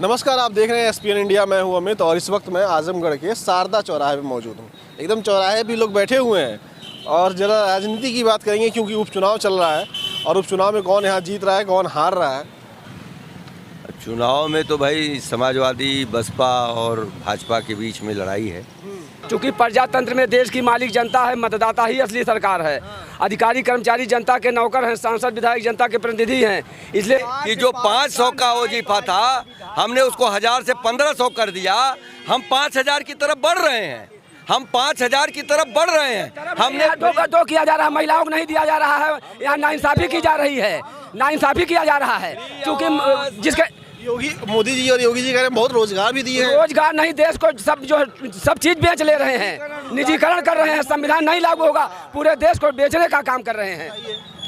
नमस्कार, आप देख रहे हैं एसपीएन इंडिया। मैं हूं अमित और इस वक्त मैं आजमगढ़ के शारदा चौराहे पे मौजूद हूं। एकदम चौराहे भी लोग बैठे हुए हैं और ज़रा राजनीति की बात करेंगे क्योंकि उपचुनाव चल रहा है और उपचुनाव में कौन यहाँ जीत रहा है, कौन हार रहा है। चुनाव में तो भाई समाजवादी, बसपा और भाजपा के बीच में लड़ाई है। चूंकि प्रजातंत्र में देश की मालिक जनता है, मतदाता ही असली सरकार है। अधिकारी कर्मचारी जनता के नौकर हैं, सांसद विधायक जनता के प्रतिनिधि हैं। इसलिए कि जो 500 का वजीफा था, हमने उसको 1000 से 1500 कर दिया। हम 5000 की तरफ बढ़ रहे हैं। हम 5000 की तरफ बढ़ रहे हैं। हमने दो किया जा रहा है, महिलाओं को नहीं दिया जा रहा है। यहाँ नाइंसाफी की जा रही है, नाइंसाफी किया जा रहा है। क्योंकि जिसके मोदी जी और योगी जी कह रहे हैं बहुत रोजगार भी दिए हैं। रोजगार नहीं, देश को सब चीज बेच ले रहे हैं, निजीकरण कर रहे हैं। संविधान नहीं लागू होगा, पूरे देश को बेचने का काम कर रहे हैं।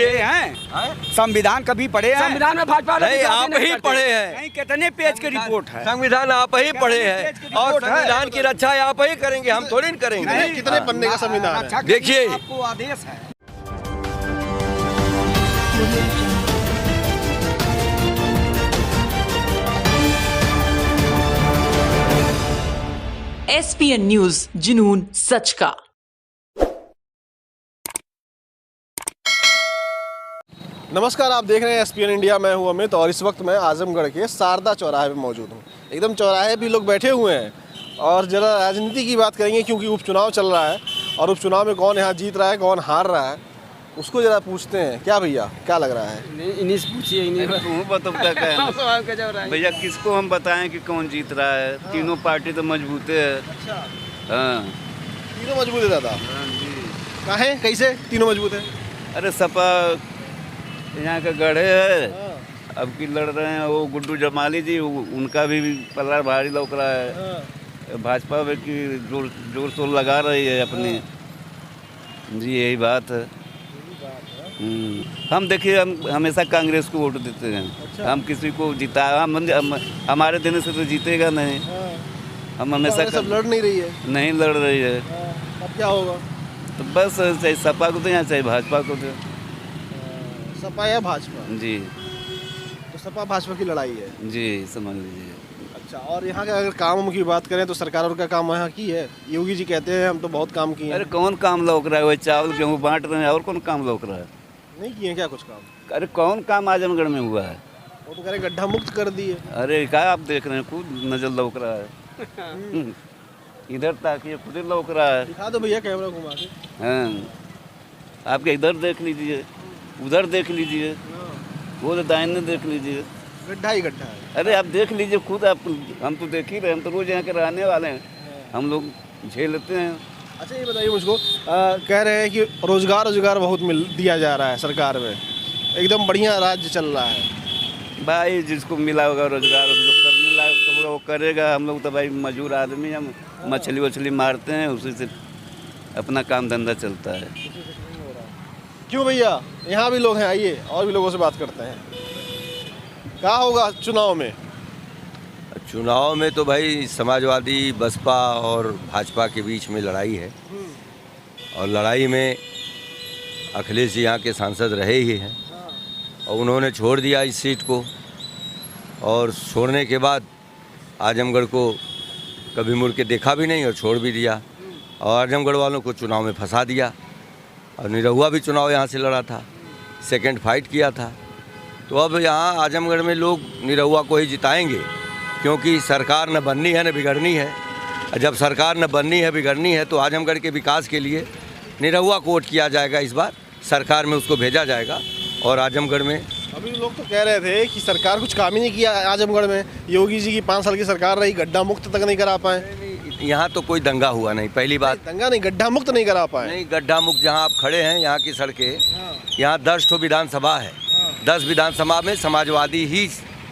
ये हैं संविधान कभी पढ़े हैं? संविधान में भाजपा नहीं, आप ही पढ़े हैं। नहीं, कितने पेज की रिपोर्ट है? संविधान आप ही पढ़े हैं और संविधान की रक्षा आप ही करेंगे, हम थोड़ी न करेंगे। कितने पन्ने का संविधान है? देखिए, आपको आदेश है। एसपीएन न्यूज, जुनून सच का। नमस्कार, आप देख रहे हैं एसपीएन इंडिया। मैं हूं अमित और इस वक्त मैं आजमगढ़ के शारदा चौराहे पे मौजूद हूं। एकदम चौराहे भी लोग बैठे हुए हैं और ज़रा राजनीति की बात करेंगे क्योंकि उपचुनाव चल रहा है और उपचुनाव में कौन यहाँ जीत रहा है, कौन हार रहा है, उसको ज़रा पूछते हैं। क्या भैया, क्या लग रहा है? इन्हीं से पूछिए। भैया किसको हम बताएं कि कौन जीत रहा है? तीनों पार्टी तो मजबूत है। अच्छा, हाँ तीनों मजबूत है दादा। कहाँ है, कैसे तीनों मजबूत है? अरे सपा यहाँ का गढ़े है, अब की लड़ रहे हैं वो गुड्डू जमाली जी, उनका भी पल्ला भारी लौक रहा है। भाजपा में की जोर शोर लगा रही है अपनी। जी यही बात है। हम देखिए, हम हमेशा कांग्रेस को वोट देते हैं। अच्छा। हम किसी को जिता हमारे देने से तो जीतेगा नहीं। हम हमेशा सब लड़ नहीं रही है। नहीं लड़ रही है, अब क्या होगा? तो बस चाहे सपा को दो या चाहे भाजपा को दो। सपा या भाजपा? जी तो सपा भाजपा की लड़ाई है। जी समझ लीजिए। अच्छा, और यहाँ के अगर काम की बात करें तो सरकार का काम यहाँ की है। योगी जी कहते हैं हम तो बहुत काम किए हैं। अरे कौन काम लौक रहा है? वही चावल गेहूँ बांट रहे हैं, और कौन काम लौक रहा है? नहीं किए क्या कुछ काम? अरे कौन काम आजमगढ़ में हुआ है? वो तो कह रहे गड्ढा मुक्त कर दिए। अरे क्या आप देख रहे हैं? खुद नजर लौक रहा है। इधर ताकिए, खुद ही लौक रहा है। दिखा दो भैया कैमरा घुमा के। हाँ, आपके इधर देख लीजिए, उधर देख लीजिए, वो तो दाहिने देख लीजिए, गड्ढा ही गड्ढा है। अरे आप देख लीजिए खुद। आप, हम तो देख ही रहे, हम तो रोज यहाँ के रहने वाले हैं, हम लोग झेल लेते हैं। अच्छा, ये बताइए मुझको, कह रहे हैं कि रोजगार बहुत दिया जा रहा है सरकार में, एकदम बढ़िया राज्य चल रहा है। भाई जिसको मिला होगा रोजगार, जो करने लायक होगा वो करेगा। हम लोग तो भाई मजदूर आदमी, हम मछली वछली मारते हैं, उसी से अपना काम धंधा चलता है। क्यों भैया, यहाँ भी लोग हैं, आइए और भी लोगों से बात करते हैं। क्या होगा चुनाव में? चुनाव में तो भाई समाजवादी, बसपा और भाजपा के बीच में लड़ाई है और लड़ाई में अखिलेश जी यहाँ के सांसद रहे ही हैं और उन्होंने छोड़ दिया इस सीट को, और छोड़ने के बाद आजमगढ़ को कभी मुड़ के देखा भी नहीं और छोड़ भी दिया, और आजमगढ़ वालों को चुनाव में फंसा दिया। और निरहुआ भी चुनाव यहाँ से लड़ा था, सेकंड फाइट किया था। तो अब यहाँ आजमगढ़ में लोग निरहुआ को ही जिताएंगे क्योंकि सरकार न बननी है न बिगड़नी है। जब सरकार न बननी है बिगड़नी है तो आजमगढ़ के विकास के लिए निरहुआ को वोट किया जाएगा। इस बार सरकार में उसको भेजा जाएगा और आजमगढ़ में अभी लोग तो कह रहे थे कि सरकार कुछ काम ही नहीं किया आजमगढ़ में। योगी जी की 5 साल की सरकार रही, गड्ढा मुक्त तक नहीं करा पाए। यहाँ तो कोई दंगा हुआ नहीं, पहली बात। दंगा नहीं, गड्ढा मुक्त नहीं करा पाए। नहीं, गड्ढा मुक्त जहाँ आप खड़े हैं, यहाँ की सड़कें, यहाँ 10 ठो विधानसभा है। 10 विधानसभा में समाजवादी ही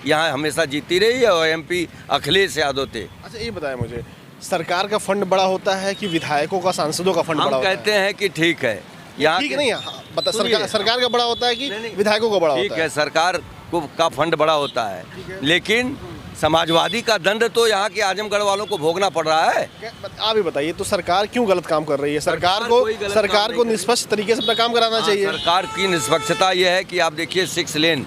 यहाँ हमेशा जीती रही है और MP अखिलेश यादव थे। अच्छा, ये बताएं मुझे, सरकार का फंड बड़ा होता है कि विधायकों का, सांसदों का फंड बड़ा होता है? हम कहते हैं कि ठीक है, यहाँ ठीक नहीं, बता सरकार का बड़ा होता है कि विधायकोों का बड़ा होता है? ठीक है, सरकार का फंड बड़ा होता है, लेकिन समाजवादी का दंड तो यहाँ के आजमगढ़ वालों को भोगना पड़ रहा है। आप ही बताइए, तो सरकार क्यों गलत काम कर रही है? सरकार को निष्पक्ष तरीके से अपना काम कराना चाहिए। सरकार की निष्पक्षता यह है कि आप देखिए 6 लेन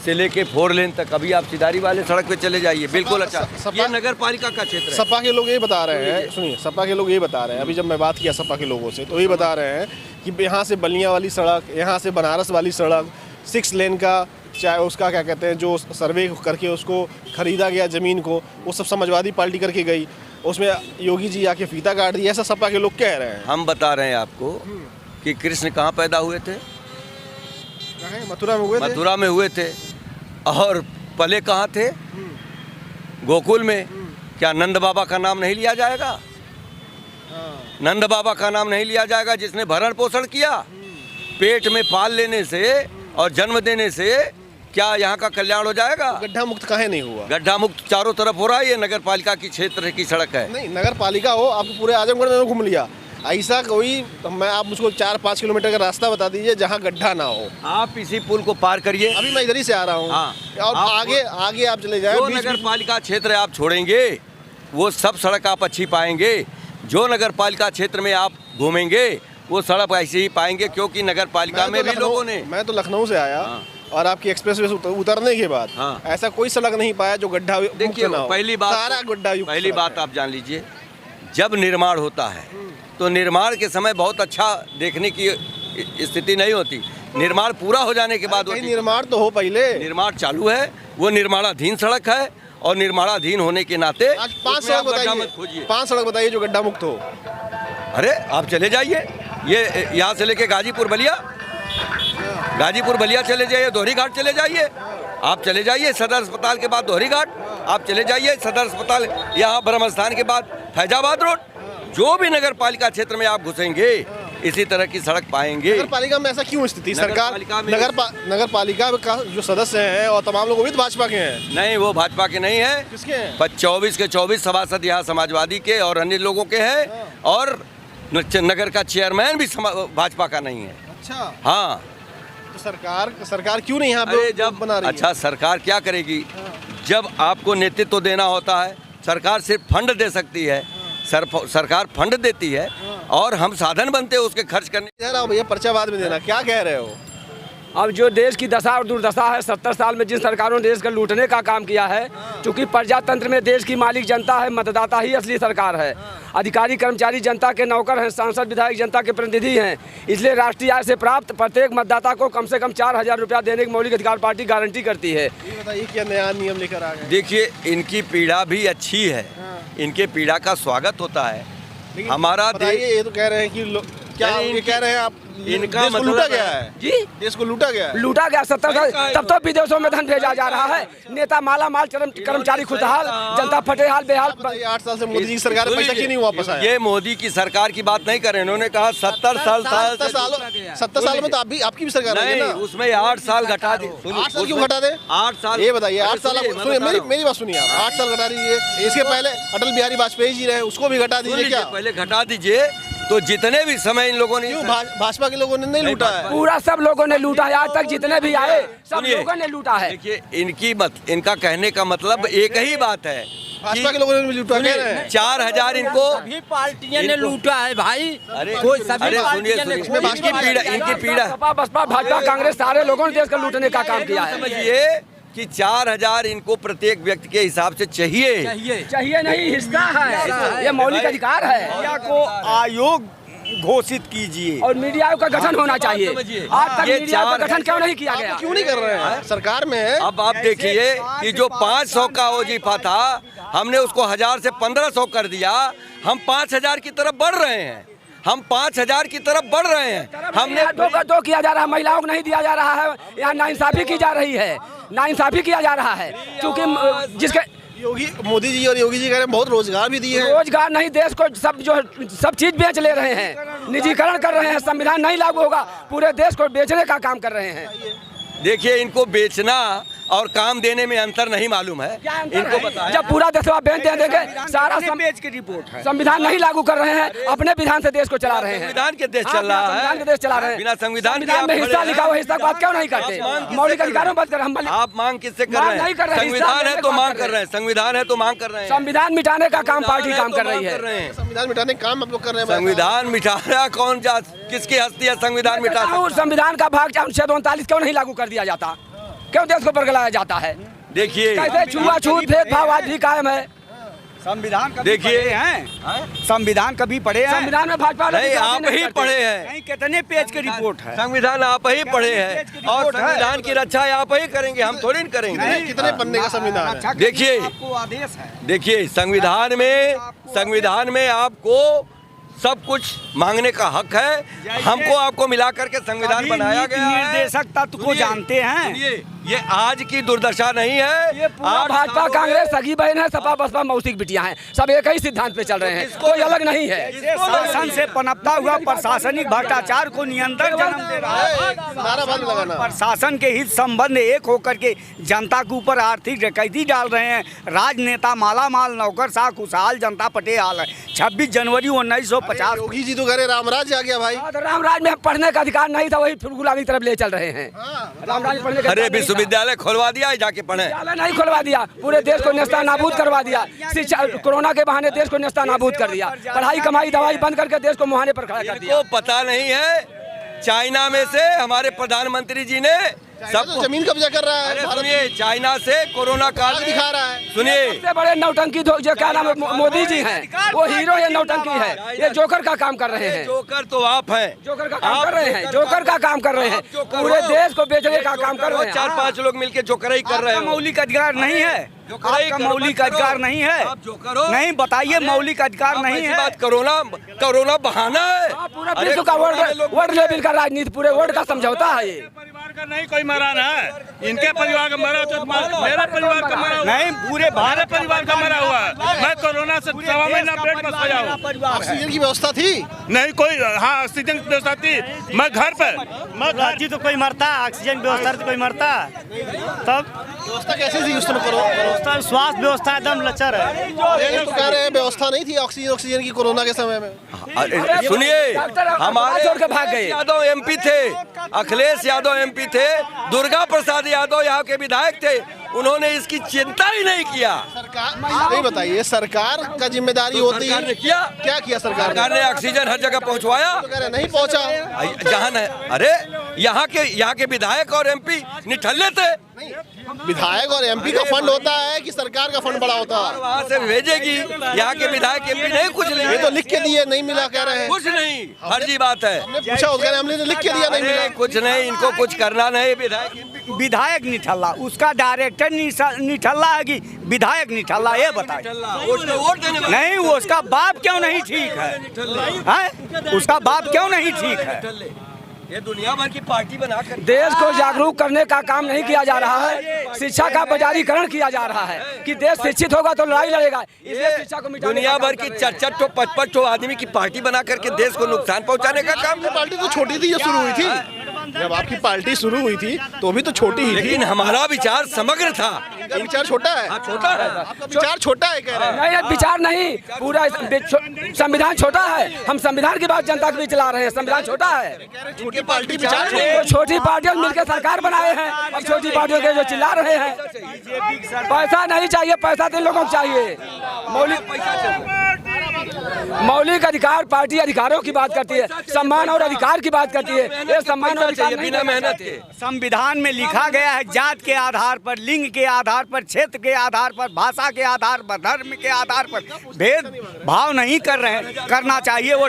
से लेके 4 लेन तक अभी आप सिधारी वाले सड़क पे चले जाइए, बिल्कुल अच्छा। सपा- ये नगर पालिका का क्षेत्र है। सपा के लोग ये बता रहे हैं, सुनिए, सपा के लोग ये बता रहे हैं, अभी जब मैं बात किया सपा के लोगों से तो ये बता रहे हैं कि यहाँ से बलिया वाली सड़क, यहाँ से बनारस वाली सड़क, 6 लेन का, चाहे उसका क्या कहते हैं, जो सर्वे करके उसको खरीदा गया ज़मीन को, वो सब समाजवादी पार्टी करके गई, उसमें योगी जी आके फीता काट दिया, ऐसा सपा के लोग कह रहे हैं। हम बता रहे हैं आपको कि कृष्ण कहाँ पैदा हुए थे? कहाँ? मथुरा में हुए थे। मथुरा में हुए थे। और पले कहाँ थे? गोकुल में। क्या नंद बाबा का नाम नहीं लिया जाएगा? नंद बाबा का नाम नहीं लिया जाएगा, जिसने भरण पोषण किया। पेट में पाल लेने से और जन्म देने से क्या यहाँ का कल्याण हो जाएगा? गड्ढा मुक्त काहे नहीं हुआ? गड्ढा मुक्त चारों तरफ हो रहा है। ये नगर पालिका की क्षेत्र की सड़क है। नहीं, नगर पालिका हो, आप पूरे आजमगढ़ में घूम लिया, ऐसा कोई मैं आप मुझको 4-5 किलोमीटर का रास्ता बता दीजिए जहाँ गड्ढा ना हो। आप इसी पुल को पार करिए। अभी मैं इधर ही से आ रहा हूँ। हाँ। और आप आगे आगे आप चले जाए, जो नगर पालिका क्षेत्र आप छोड़ेंगे वो सब सड़क आप अच्छी पाएंगे। जो नगर पालिका क्षेत्र में आप घूमेंगे वो सड़क ऐसे ही पाएंगे, क्योंकि नगर पालिका में भी लोगों ने। मैं तो लखनऊ से आया और आपकी एक्सप्रेसवे से उतरने के बाद ऐसा कोई सड़क नहीं पाया जो गड्ढा मुक्त देखिए, ना हो। पहली बात सारा गड्ढा युक्त पहली सड़क बात है। आप जान लीजिए, जब निर्माण होता है तो निर्माण के समय बहुत अच्छा देखने की स्थिति नहीं होती। निर्माण पूरा हो जाने के बाद कहीं होती है। निर्माण तो हो पहले। निर्माण चालू है, वो निर्माणाधीन सड़क है और निर्माणाधीन होने के नाते आज 5 उसमें आप सड़क गड्ढा बताइए, मत खोजिए। 5 सड़क बताइए जो गड्ढा मुक्त हो। अरे आप चले जाइए, ये यहाँ से लेके गाजीपुर बलिया, गाजीपुर बलिया चले जाइए, दोहरी घाट चले जाइए, आप चले जाइए सदर अस्पताल के बाद दोहरी घाट, आप चले जाइए सदर अस्पताल, यहाँ ब्रह्म स्थान के बाद फैजाबाद रोड। जो भी नगर पालिका क्षेत्र में आप घुसेंगे इसी तरह की सड़क पाएंगे। नगर पालिका में ऐसा क्यों स्थिति? नगर सरकार पालिका में- नगर पालिका का जो सदस्य हैं और तमाम लोग वो भी तो भाजपा के हैं। नहीं, वो भाजपा के नहीं है। किसके हैं? 24 के 24 सभासद यहाँ समाजवादी के और अन्य लोगों के हैं, और नगर का चेयरमैन भी भाजपा का नहीं है। अच्छा, हाँ, तो सरकार क्यों नहीं यहाँ अरे पे जब बना रही है? अच्छा, सरकार क्या करेगी? जब आपको नेतृत्व देना होता है, सरकार सिर्फ फंड दे सकती है। सरकार फंड देती है और हम साधन बनते हैं उसके खर्च करने। कह रहा हूँ भैया, पर्चा बाद में देना, क्या कह रहे हो? अब जो देश की दशा और दुर्दशा है, 70 साल में जिन सरकारों ने देश को लूटने का काम किया है, चूंकि प्रजातंत्र में देश की मालिक जनता है, मतदाता ही असली सरकार है। अधिकारी कर्मचारी जनता के नौकर हैं, सांसद विधायक जनता के प्रतिनिधि हैं। इसलिए राष्ट्रीय आय से प्राप्त प्रत्येक मतदाता को कम से कम 4000 रुपया देने की मौलिक अधिकार पार्टी गारंटी करती है। ये बताइए क्या नया नियम लेकर आ गए? देखिए, इनकी पीड़ा भी अच्छी है, इनके पीड़ा का स्वागत होता है। लेकिन हमारा बताइए, ये तो कह रहे हैं कि क्या ये कह रहे हैं आप, इनका देश को मतलब लूटा गया है। जी, देश को लूटा गया है। लूटा गया 70 साल, तब तो विदेशों में धन भेजा जा रहा है। नेता माला माल, कर्मचारी खुशहाल, जनता फटेहाल बेहाल। बताइए, 8 साल से मोदी जी की सरकार में पैसा क्यों नहीं वापस आया? ये मोदी की सरकार की बात नहीं कर रहे, इन्होंने कहा 70 साल 70 साल में तो आपकी भी सरकार है नहीं, ना? उसमें 8 साल घटा दी। 8 साल क्यों घटा दे? 8 साल। ये बताइए, 8 साल सुनिए, आप मैं सुनिए, बता रहा हूँ। मेरी बात सुनिए आप। 8 साल घटा दीजिए। इसके पहले अटल बिहारी वाजपेयी जी रहे, उसको भी घटा सुन दीजिए। लीजिए, क्या पहले घटा दीजिए, तो जितने भी समय इन लोगों ने क्यों भाजपा के लोगों ने नहीं लूटा है? पूरा सब लोगों ने लूटा है, आज तक जितने भी आए सब सुनिए, लोगों ने लूटा है। देखिए, इनका कहने का मतलब एक ही बात है, भाजपा के लोगों ने भी लूटा कह रहे हैं। 4000 इनको। सभी पार्टियों ने लूटा है भाई। अरे कोई सभी अरे पार्टियों सुनिए, ने सुनिए, कोई इनकी पीड़ा सपा बसपा भाजपा कांग्रेस सारे लोगों ने देश को लूटने का काम किया है। समझिए कि 4000 इनको प्रत्येक व्यक्ति के हिसाब से चाहिए। चाहिए नहीं, हिस्सा है, ये मौलिक अधिकार है। मीडिया को आयोग घोषित कीजिए और मीडिया का गठन होना चाहिए। समझिए, आज तक ये मीडिया का 4 गठन क्यों नहीं किया आप गया? क्यों नहीं कर रहे हैं? सरकार में है। अब आप देखिए कि जो 500 का वजीफा था, हमने उसको 1000 से 1500 कर दिया। हम 5000 की तरफ बढ़ रहे हैं, हम 5000 की तरफ बढ़ रहे हैं। हमने दो किया जा रहा है, महिलाओं को नहीं दिया जा रहा है। यहाँ नाइंसाफी की जा रही है, नाइंसाफी किया जा रहा है, क्योंकि जिसके मोदी जी और योगी जी कह रहे हैं बहुत रोजगार भी दिए हैं। रोजगार नहीं, देश को सब चीज बेच ले रहे हैं, निजीकरण कर रहे हैं, संविधान नहीं लागू होगा, पूरे देश को बेचने का काम कर रहे हैं। देखिए, इनको बेचना और काम देने में अंतर नहीं मालूम है। इनको बताया, जब पूरा देशवा बेच दे देंगे, सारा पेज की रिपोर्ट है। संविधान नहीं लागू कर रहे हैं, अपने विधान से देश को चला रहे हैं। संविधान के देश हाँ, चल रहा है, संविधान के देश चला रहे हैं। बिना संविधान के में आप हिस्सा खड़े लिखा हैं। हुआ, हिस्सा की बात क्यों नहीं करते? आप मांग किससे मौलिक कर अधिकारों रहे बात कर हम आप मांग किससे कर मांग रहे नहीं कर हैं? रहे हैं, संविधान है हिस्सा तो लेने मांग की कर रहे हैं, संविधान है तो मांग कर रहे हैं। संविधान मिटाने का काम पार्टी संविधान काम है कर तो रही मांग है। संविधान मिटाने का काम आप लोग कर रहे हैं। संविधान मिटाना कौन किसकी हस्ती है संविधान मिटा सकता? संविधान का भाग अनुच्छेद 39 क्यों नहीं लागू कर दिया जाता? क्यों देश को बरगलाया जाता है? देखिए कैसे छुआछूत भेदभाव आज भी कायम है? संविधान कभी देखिए, पढ़े हैं? संविधान कभी पढ़े हैं? संविधान में भाजपा वाले नहीं, विश्वास आप नहीं ही करते। पढ़े हैं। नहीं, कितने पेज की रिपोर्ट है? संविधान आप ही पढ़े हैं और संविधान की रक्षा आप ही करेंगे, हम थोड़ी न करेंगे। कितने पन्ने का संविधान है? रक्षा के देखिए। लिए आपको आदेश है। देखिए संविधान में आपको सब कुछ मांगने का हक है। हमको आपको मिला करके संविधान कभी बनाया नीति गया है। निर्देशक तत्व को सुनिए, जानते हैं? सुनिए, ये आज की दुर्दशा नहीं है। ये पूरा 8 भाजपा सालों में- कांग्रेस सगी बहन है, सपा बसपा मौसिक बिटियां हैं, सब एक ही सिद्धांत पे चल रहे हैं, कोई अलग नहीं है। ये शासन से पनपता हुआ प्रशासनिक भ्रष्टाचार को नियंत्रण जन्म दे रहा है। नारा बंद लगाना। प्रशासन के हित संबंध एक होकर के जनता के ऊपर आर्थिक डकैती डाल रहे हैं। राजनेता मालामाल, नौकरशाह खुशहाल, जनता पटेहाल है। 26 जनवरी 1950 योगी जी तो करे रामराज आ गया भाई। तो रामराज में पढ़ने का अधिकार नहीं था, वही फिर गुलामी की तरफ ले चल रहे हैं। रामराज में पढ़ने का अरे अधिकार नहीं था। विश्वविद्यालय खोलवा दिया है, जाके पढ़े। विद्यालय नहीं खुलवा दिया, पूरे देश को नेस्ता नाबूद करवा दिया। शिक्षा कोरोना के बहाने देश को नेस्ता नाबूद कर दिया। पढ़ाई कमाई दवाई बंद करके देश को मुहाने पर खड़ा कर दिया। इनको पता नहीं है चाइना में से हमारे प्रधानमंत्री जी ने सब तो जमीन कब्जा कर रहा है अरे भारत सुनिए, चाइना से कोरोना काल में दिखा रहा है। सुनिए, सबसे बड़े नौटंकी जो क्या नाम है, मोदी जी हैं, वो हीरो ये नौटंकी है, ये जोकर का काम कर रहे हैं। जोकर तो आप हैं। जोकर का काम कर रहे हैं, जोकर का काम कर रहे हैं, पूरे देश को बेचने का काम कर रहे हैं। 4-5 लोग मिलके जोकर ही कर रहे आपका हो। मौलिक अधिकार नहीं है? आपका मौलिक अधिकार नहीं है? आप जोकर हो। नहीं, बताइए, मौलिक अधिकार आप नहीं ऐसी है? बात कोरोना बहाना है। हाँ, पूरा अरे विश्व का कोरोना में लोग- वर्ल्ड लेवल का राजनीति, पूरे वर्ल्ड का समझौता है ये। परिवार का नहीं कोई मरा ना है, इनके परिवार का मरा तो मेरा परिवार का मरा हुआ। नहीं, पूरे मेरे परिवार का मरा हुआ है। मैं कोरोना से 1.25 महीना बेड में सोया हूँ। ऑक्सीजन की व्यवस्था थी? नहीं कोई, हाँ ऑक्सीजन की व्यवस्था थी। मैं घर पे, मैं घर जी तो कोई मरता, ऑक्सीजन व्यवस्था तो कोई मरता, तब व्यवस्था कैसे थी उस समय? व्यवस्था, स्वास्थ्य व्यवस्था एकदम लचर है। ये तो कह रहे हैं व्यवस्था नहीं थी ऑक्सीजन की कोरोना के समय में। अरे सुनिए, हमारे छोड़ के भाग गए। यादव एमपी थे, अखिलेश यादव एमपी थे, दुर्गा प्रसाद यादव यहाँ के विधायक थे, उन्होंने इसकी चिंता ही नहीं किया। सरकार नहीं, बताइए, सरकार का जिम्मेदारी होती सरकार है। ने किया। क्या किया सरकार ने ऑक्सीजन हर जगह पहुँचवाया। तो कह रहे हैं नहीं पहुंचा। जहाँ अरे यहाँ के विधायक और एमपी निठल्ले थे। विधायक और एमपी का फंड होता है कि सरकार का फंड बड़ा होता है? वहाँ से भेजेगी, यहाँ के विधायक एमपी नहीं कुछ ये नहीं, तो लिख के दिए नहीं मिला कह रहे हैं। कुछ नहीं, फर्जी बात है। हमने पूछा, उसका हमने तो लिख के दिया नहीं मिला। अरे कुछ नहीं, इनको कुछ करना नहीं। विधायक विधायक निठल्ला, उसका डायरेक्टर निठल्ला है कि विधायक निठल्ला, ये बताइए। वोट देने वाले नहीं, वो उसका बाप क्यों नहीं ठीक है? हैं? उसका बाप क्यों नहीं ठीक है? ये दुनिया भर की पार्टी बनाकर देश को जागरूक करने का काम नहीं किया जा रहा है, शिक्षा का बाजारीकरण किया जा रहा है कि देश शिक्षित होगा तो लड़ाई लड़ेगा, इसलिए शिक्षा को मिटाने दुनिया का भर काम की कर रहे हैं। 4-5 आदमी की पार्टी बना करके देश को नुकसान पहुंचाने का काम। पार्टी तो छोटी थी, जो शुरू हुई थी। जब आपकी पार्टी शुरू हुई थी तो भी तो छोटी ही थी। लेकिन हमारा विचार समग्र था। इनका विचार छोटा है। छोटा है। आपका विचार छोटा है कह रहे हैं। नहीं, विचार नहीं, पूरा संविधान छोटा है। हम संविधान की बात जनता के बीच चला रहे हैं, संविधान छोटा है। छोटी पार्टी विचार तो छोटी पार्टियों मिलकर सरकार बनाए हैं, अब छोटी पार्टियों के जो चिल्ला रहे हैं। पैसा नहीं चाहिए, पैसा तो इन लोगों को चाहिए। मौलिक अधिकार, पार्टी अधिकारों की बात करती है, सम्मान और अधिकार की बात करती है। ये सम्मान और अधिकार नहीं बिना मेहनत के। संविधान में लिखा गया है, जात के आधार पर, लिंग के आधार पर, क्षेत्र के आधार पर, भाषा के आधार पर, धर्म के आधार पर भेदभाव नहीं कर रहे हैं। करना चाहिए वो